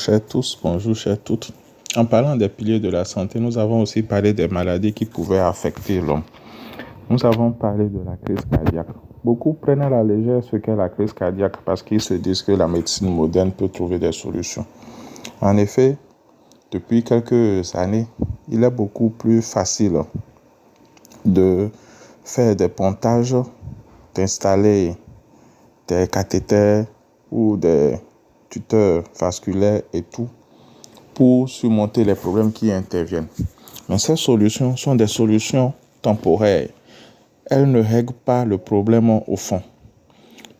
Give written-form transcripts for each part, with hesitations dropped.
chers tous, bonjour chers toutes. En parlant des piliers de la santé, nous avons aussi parlé des maladies qui pouvaient affecter l'homme. Nous avons parlé de la crise cardiaque. Beaucoup prennent à la légère ce qu'est la crise cardiaque parce qu'ils se disent que la médecine moderne peut trouver des solutions. En effet, depuis quelques années, il est beaucoup plus facile de faire des pontages, d'installer des cathéters ou des tuteurs vasculaires et tout pour surmonter les problèmes qui interviennent. Mais ces solutions sont des solutions temporaires. Elles ne règlent pas le problème au fond.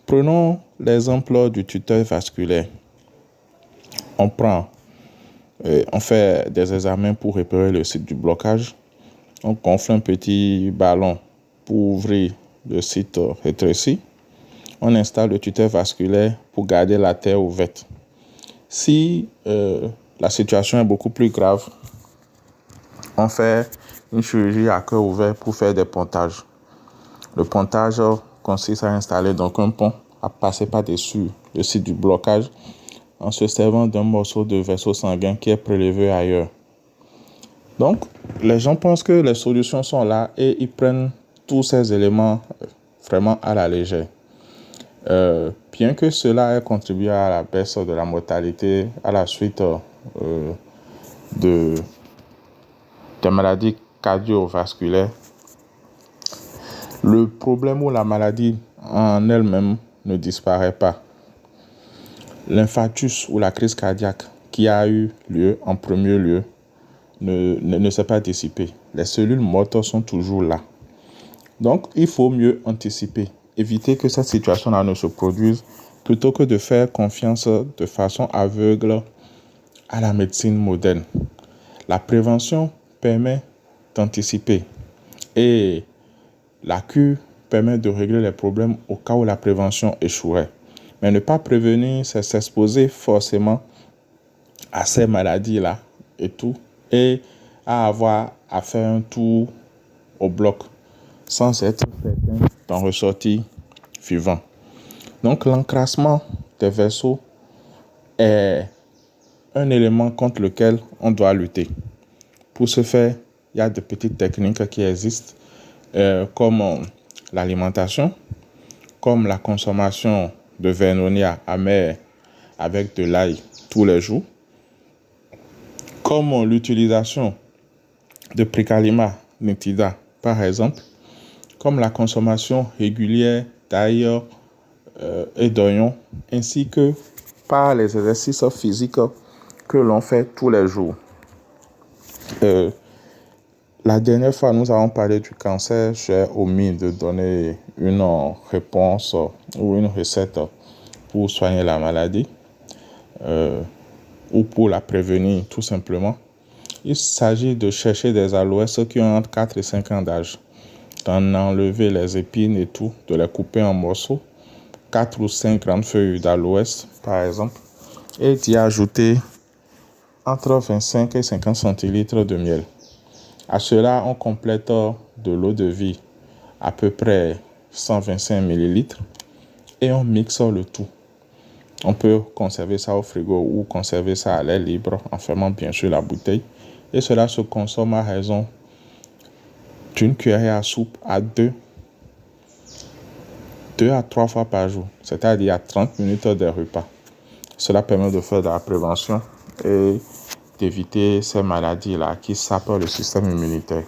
Prenons l'exemple du tuteur vasculaire. On fait des examens pour repérer le site du blocage. On gonfle un petit ballon pour ouvrir le site rétréci. On installe le tuteur vasculaire pour garder la terre ouverte. Si la situation est beaucoup plus grave, on fait une chirurgie à cœur ouvert pour faire des pontages. Le pontage consiste à installer donc un pont, à passer par-dessus le site du blocage en se servant d'un morceau de vaisseau sanguin qui est prélevé ailleurs. Donc, les gens pensent que les solutions sont là et ils prennent tous ces éléments vraiment à la légère. Bien que cela ait contribué à la baisse de la mortalité à la suite des maladies cardiovasculaires, le problème ou la maladie en elle-même ne disparaît pas. L'infarctus ou la crise cardiaque qui a eu lieu en premier lieu ne s'est pas dissipé. Les cellules mortes sont toujours là. Donc, il faut mieux anticiper, éviter que cette situation-là ne se produise plutôt que de faire confiance de façon aveugle à la médecine moderne. La prévention permet d'anticiper et la cure permet de régler les problèmes au cas où la prévention échouerait. Mais ne pas prévenir, c'est s'exposer forcément à ces maladies-là et à avoir à faire un tour au bloc sans être certain d'en ressortir vivant. Donc l'encrassement des vaisseaux est un élément contre lequel on doit lutter. Pour ce faire, il y a de petites techniques qui existent comme l'alimentation, comme la consommation de vernonia amer avec de l'ail tous les jours, comme l'utilisation de Pricalyma nitida par exemple, comme la consommation régulière d'ail et d'oignons, ainsi que par les exercices physiques que l'on fait tous les jours. La dernière fois, nous avons parlé du cancer. J'ai omis de donner une réponse ou une recette pour soigner la maladie ou pour la prévenir tout simplement. Il s'agit de chercher des aloès qui ont entre 4 et 5 ans d'âge, d'en enlever les épines et tout, de les couper en morceaux, 4 ou 5 grandes feuilles d'aloès par exemple, et d'y ajouter entre 25 et 50 centilitres de miel. À cela, on complète de l'eau de vie, à peu près 125 millilitres, et on mixe le tout. On peut conserver ça au frigo ou conserver ça à l'air libre en fermant bien sûr la bouteille. Et cela se consomme à raison d'une cuillerée à soupe à 2 à 3 fois par jour, c'est-à-dire à 30 minutes des repas. Cela permet de faire de la prévention et d'éviter ces maladies-là qui sapent le système immunitaire.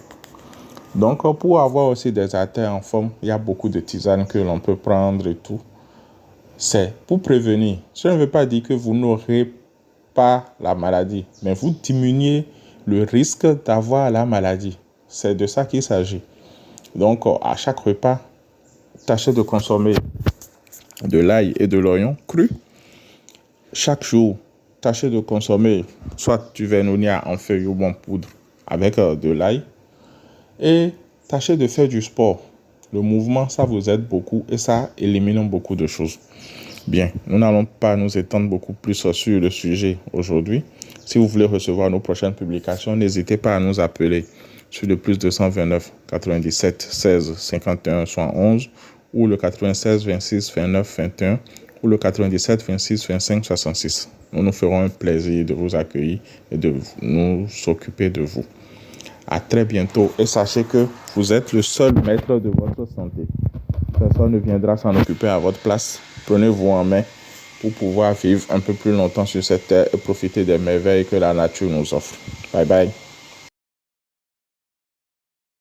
Donc, pour avoir aussi des artères en forme, il y a beaucoup de tisanes que l'on peut prendre et tout. C'est pour prévenir. Ça ne veut pas dire que vous n'aurez pas la maladie, mais vous diminuez le risque d'avoir la maladie. C'est de ça qu'il s'agit. Donc, à chaque repas, tâchez de consommer de l'ail et de l'oignon cru. Chaque jour, tâchez de consommer soit du vernonia en feuille ou en poudre avec de l'ail. Et tâchez de faire du sport. Le mouvement, ça vous aide beaucoup et ça élimine beaucoup de choses. Bien, nous n'allons pas nous étendre beaucoup plus sur le sujet aujourd'hui. Si vous voulez recevoir nos prochaines publications, n'hésitez pas à nous appeler sur le plus 229 97 16 51 71 ou le 96 26 29 21 ou le 97 26 25 66. Nous nous ferons un plaisir de vous accueillir et de nous occuper de vous. À très bientôt et sachez que vous êtes le seul maître de votre santé. Personne ne viendra s'en occuper à votre place. Prenez-vous en main pour pouvoir vivre un peu plus longtemps sur cette terre et profiter des merveilles que la nature nous offre. Bye bye.